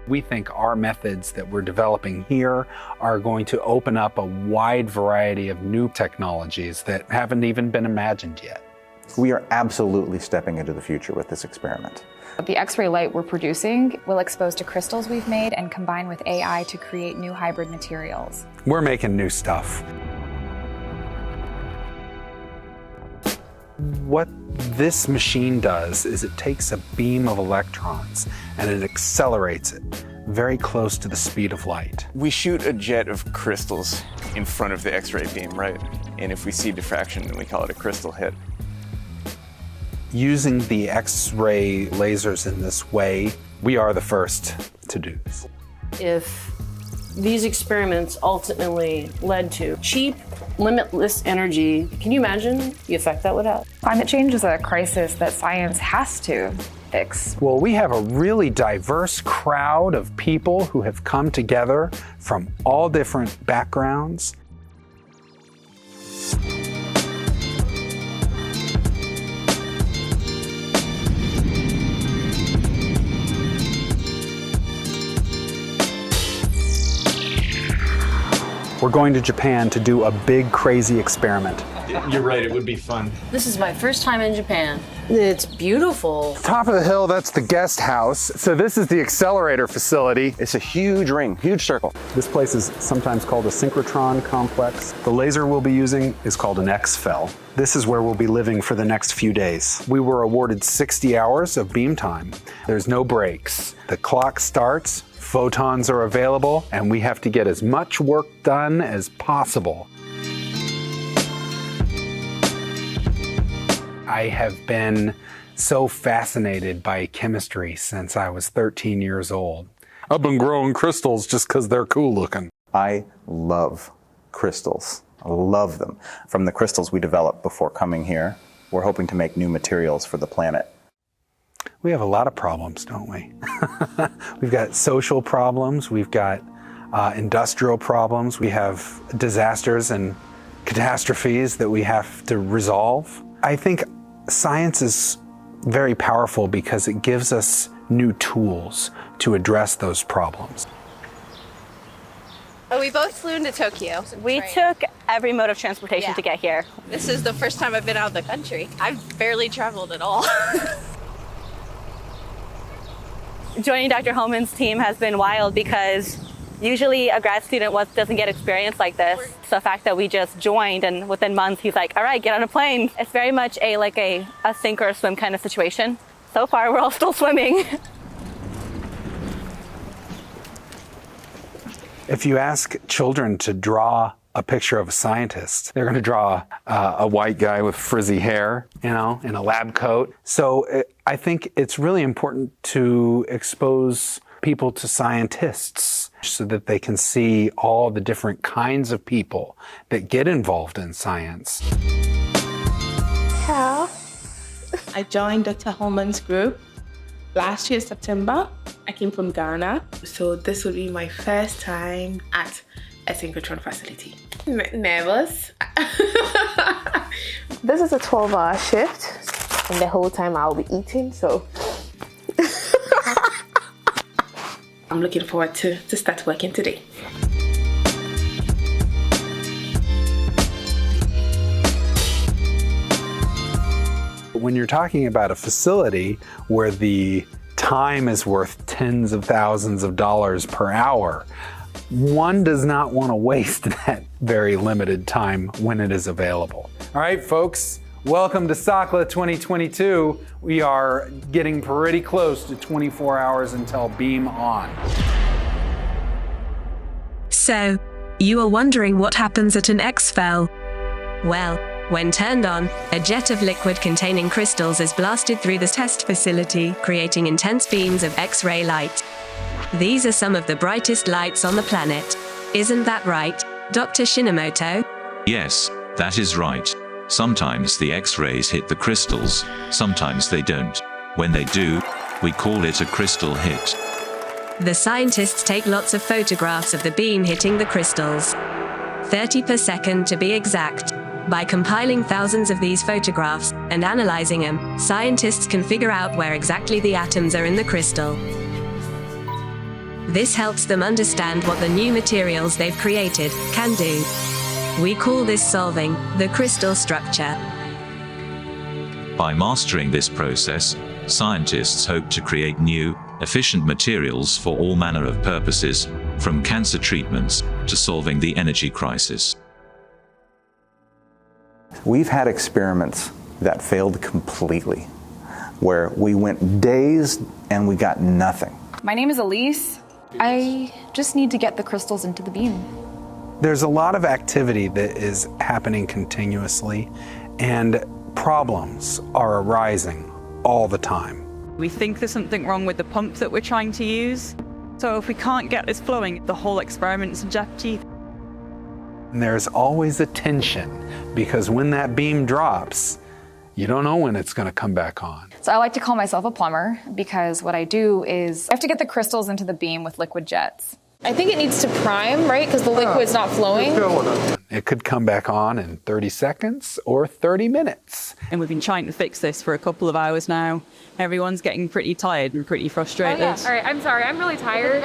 We think our methods that we're developing here are going to open up a wide variety of new technologies that haven't even been imagined yet. We are absolutely stepping into the future with this experiment. The X-ray light we're producing will expose to crystals we've made and combine with AI to create new hybrid materials. We're making new stuff. What this machine does is it takes a beam of electrons and it accelerates it very close to the speed of light. We shoot a jet of crystals in front of the X-ray beam, right? And if we see diffraction, then we call it a crystal hit. Using the X-ray lasers in this way, we are the first to do this. If these experiments ultimately led to cheap, limitless energy, can you imagine the effect that would have? Climate change is a crisis that science has to fix. Well, we have a really diverse crowd of people who have come together from all different backgrounds. We're going to Japan to do a big, crazy experiment. You're right, it would be fun. This is my first time in Japan. It's beautiful. Top of the hill, that's the guest house. So this is the accelerator facility. It's a huge ring, huge circle. This place is sometimes called a synchrotron complex. The laser we'll be using is called an XFEL. This is where we'll be living for the next few days. We were awarded 60 hours of beam time. There's no breaks. The clock starts, photons are available, and we have to get as much work done as possible. I have been so fascinated by chemistry since I was 13 years old. I've been growing crystals just because they're cool looking. I love crystals. I love them. From the crystals we developed before coming here, we're hoping to make new materials for the planet. We have a lot of problems, don't we? We've got social problems, we've got industrial problems, we have disasters and catastrophes that we have to resolve. I think science is very powerful because it gives us new tools to address those problems. Oh, we both flew into Tokyo. We took every mode of transportation to get here. This is the first time I've been out of the country. I've barely traveled at all. Joining Dr. Holman's team has been wild because usually a grad student doesn't get experience like this. So the fact that we just joined and within months he's like, all right, get on a plane. It's very much a sink or a swim kind of situation. So far, we're all still swimming. If you ask children to draw a picture of a scientist, they're going to draw a white guy with frizzy hair, in a lab coat. So I think it's really important to expose people to scientists so that they can see all the different kinds of people that get involved in science. Hello. I joined Dr. Holman's group last year, September. I came from Ghana. So this will be my first time at a synchrotron facility. Nervous. This is a 12-hour shift, and the whole time I'll be eating, so I'm looking forward to start working today. When you're talking about a facility where the time is worth tens of thousands of dollars per hour, one does not want to waste that very limited time when it is available. All right, folks, welcome to SACLA 2022. We are getting pretty close to 24 hours until beam on. So, you are wondering what happens at an XFEL? Well, when turned on, a jet of liquid containing crystals is blasted through the test facility, creating intense beams of X-ray light. These are some of the brightest lights on the planet. Isn't that right, Dr. Shinomoto? Yes, that is right. Sometimes the X-rays hit the crystals, sometimes they don't. When they do, we call it a crystal hit. The scientists take lots of photographs of the beam hitting the crystals. 30 per second to be exact. By compiling thousands of these photographs and analyzing them, scientists can figure out where exactly the atoms are in the crystal. This helps them understand what the new materials they've created can do. We call this solving the crystal structure. By mastering this process, scientists hope to create new, efficient materials for all manner of purposes, from cancer treatments to solving the energy crisis. We've had experiments that failed completely, where we went days and we got nothing. My name is Elise. I just need to get the crystals into the beam. There's a lot of activity that is happening continuously, and problems are arising all the time. We think there's something wrong with the pump that we're trying to use. So if we can't get this flowing, the whole experiment's in jeopardy. And there's always a tension, because when that beam drops, you don't know when it's going to come back on. So I like to call myself a plumber because what I do is I have to get the crystals into the beam with liquid jets. I think it needs to prime, right? Because the liquid's not flowing. It could come back on in 30 seconds or 30 minutes. And we've been trying to fix this for a couple of hours now. Everyone's getting pretty tired and pretty frustrated. All right, I'm sorry. I'm really tired.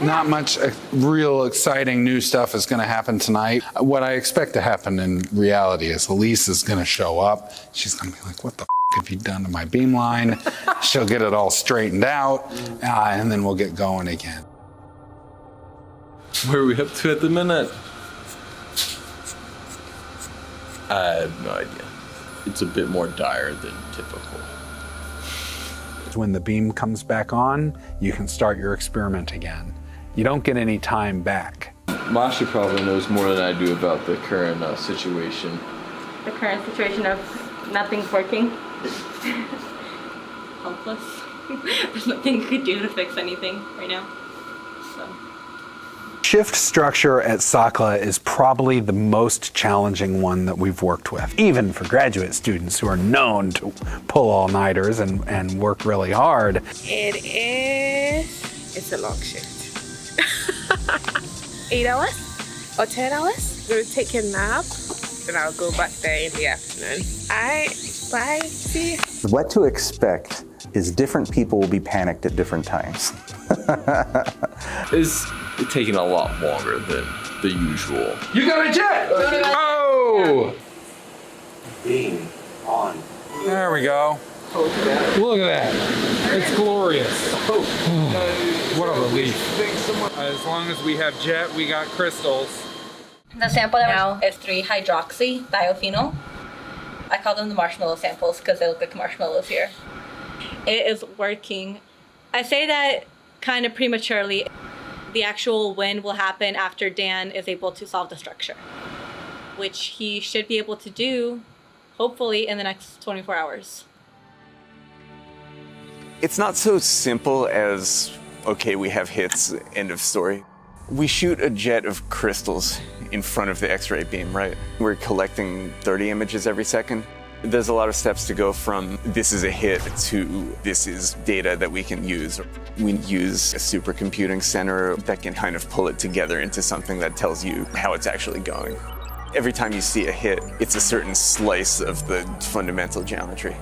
Not much real exciting new stuff is going to happen tonight. What I expect to happen in reality is Elise is going to show up. She's going to be like, what the have you done to my beam line? She'll get it all straightened out, and then we'll get going again. Where are we up to at the minute? I have no idea. It's a bit more dire than typical. When the beam comes back on, you can start your experiment again. You don't get any time back. Masha probably knows more than I do about the current situation. The current situation of nothing's working. Helpless. There's nothing you could do to fix anything right now. So. Shift structure at SACLA is probably the most challenging one that we've worked with, even for graduate students who are known to pull all-nighters and work really hard. It's a long shift. 8 hours or 10 hours. We'll take a nap, and I'll go back there in the afternoon. See. What to expect is different people will be panicked at different times. It's taking a lot longer than the usual. You got a jet! Oh! Beam on. There we go. Look at that. It's glorious. What a relief. As long as we have jet, we got crystals. The sample now is 3-hydroxy-thiophenol. I call them the marshmallow samples because they look like marshmallows here. It is working. I say that kind of prematurely. The actual win will happen after Dan is able to solve the structure, which he should be able to do, hopefully, in the next 24 hours. It's not so simple as, okay, we have hits, end of story. We shoot a jet of crystals in front of the X-ray beam, right? We're collecting 30 images every second. There's a lot of steps to go from this is a hit to this is data that we can use. We use a supercomputing center that can kind of pull it together into something that tells you how it's actually going. Every time you see a hit, it's a certain slice of the fundamental geometry.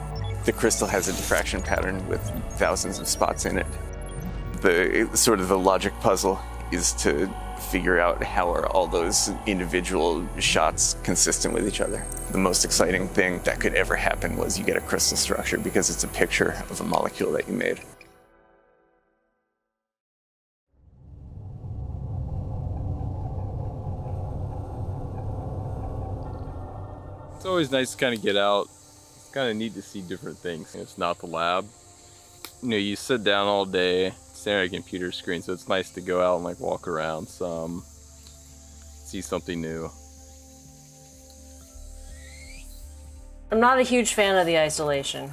The crystal has a diffraction pattern with thousands of spots in it. The sort of the logic puzzle is to figure out how are all those individual shots consistent with each other. The most exciting thing that could ever happen was you get a crystal structure because it's a picture of a molecule that you made. It's always nice to kind of get out. It's kind of neat to see different things. It's not the lab. You know, you sit down all day, stare at a computer screen, so it's nice to go out and like walk around some, see something new. I'm not a huge fan of the isolation.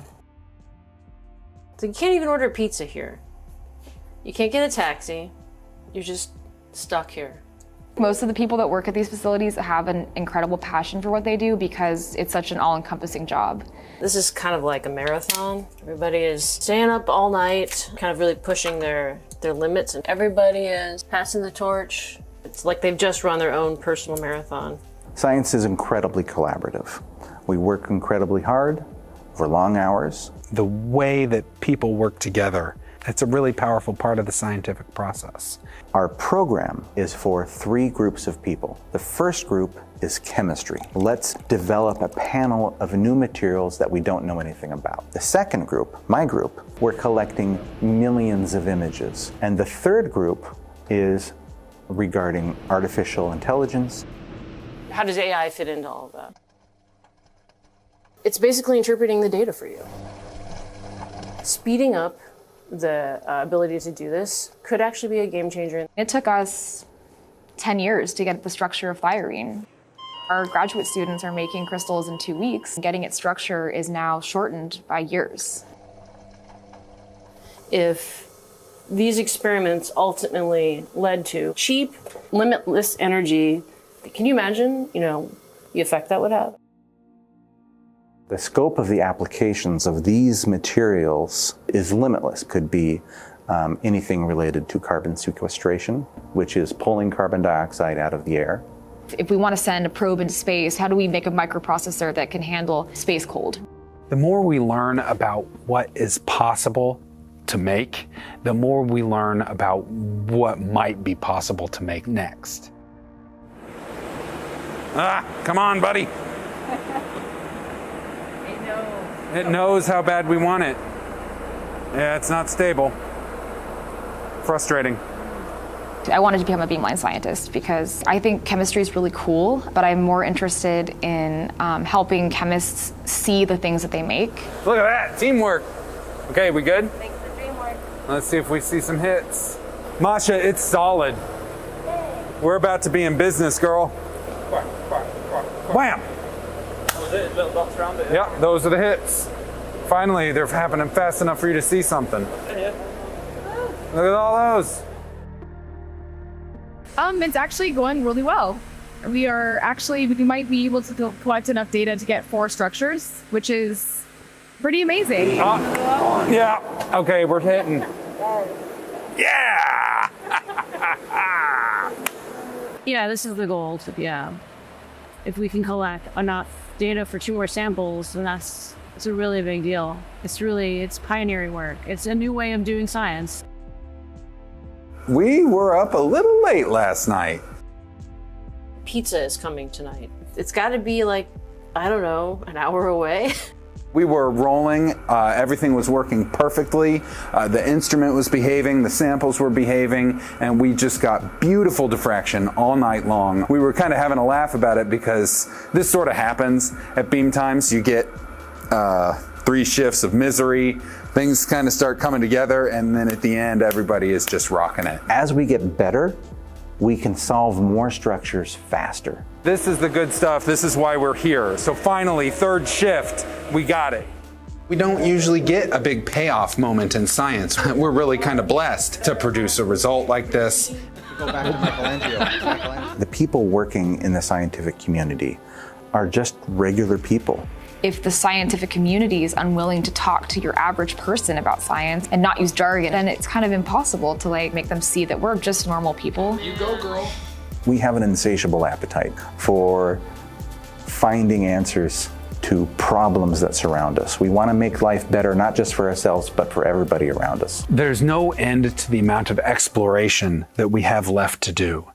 So you can't even order pizza here. You can't get a taxi. You're just stuck here. Most of the people that work at these facilities have an incredible passion for what they do because it's such an all-encompassing job. This is kind of like a marathon. Everybody is staying up all night, kind of really pushing their limits, and everybody is passing the torch. It's like they've just run their own personal marathon. Science is incredibly collaborative. We work incredibly hard for long hours. The way that people work together It's a really powerful part of the scientific process. Our program is for 3 groups of people. The first group is chemistry. Let's develop a panel of new materials that we don't know anything about. The second group, my group, we're collecting millions of images. And the third group is regarding artificial intelligence. How does AI fit into all of that? It's basically interpreting the data for you. Speeding up the ability to do this could actually be a game changer. It took us 10 years to get the structure of thyrene. Our graduate students are making crystals in 2 weeks. Getting its structure is now shortened by years. If these experiments ultimately led to cheap, limitless energy, can you imagine, the effect that would have? The scope of the applications of these materials is limitless. Could be anything related to carbon sequestration, which is pulling carbon dioxide out of the air. If we want to send a probe into space, how do we make a microprocessor that can handle space cold? The more we learn about what is possible to make, the more we learn about what might be possible to make next. Come on, buddy. It knows how bad we want it. Yeah, it's not stable. Frustrating. I wanted to become a beamline scientist because I think chemistry is really cool, but I'm more interested in helping chemists see the things that they make. Look at that, teamwork. Okay, we good? Thanks for teamwork. Let's see if we see some hits. Masha, it's solid. We're about to be in business, girl. Wham! Yeah, those are the hits. Finally, they're happening fast enough for you to see something. Look at all those. It's actually going really well. We might be able to collect enough data to get 4 structures, which is pretty amazing. Yeah, okay, we're hitting. Yeah! Yeah, this is the goal. Yeah. If we can collect enough data for 2 more samples, then it's a really big deal. It's pioneering work. It's a new way of doing science. We were up a little late last night. Pizza is coming tonight. It's got to be an hour away. We were rolling, everything was working perfectly, the instrument was behaving, the samples were behaving, and we just got beautiful diffraction all night long. We were kind of having a laugh about it because this sort of happens at beam times. You get 3 shifts of misery, things kind of start coming together, and then at the end, everybody is just rocking it. As we get better, we can solve more structures faster. This is the good stuff. This is why we're here. So finally, 3rd shift, we got it. We don't usually get a big payoff moment in science. We're really kind of blessed to produce a result like this. Go back to Michelangelo. The people working in the scientific community are just regular people. If the scientific community is unwilling to talk to your average person about science and not use jargon, then it's kind of impossible to make them see that we're just normal people. You go, girl. We have an insatiable appetite for finding answers to problems that surround us. We want to make life better, not just for ourselves, but for everybody around us. There's no end to the amount of exploration that we have left to do.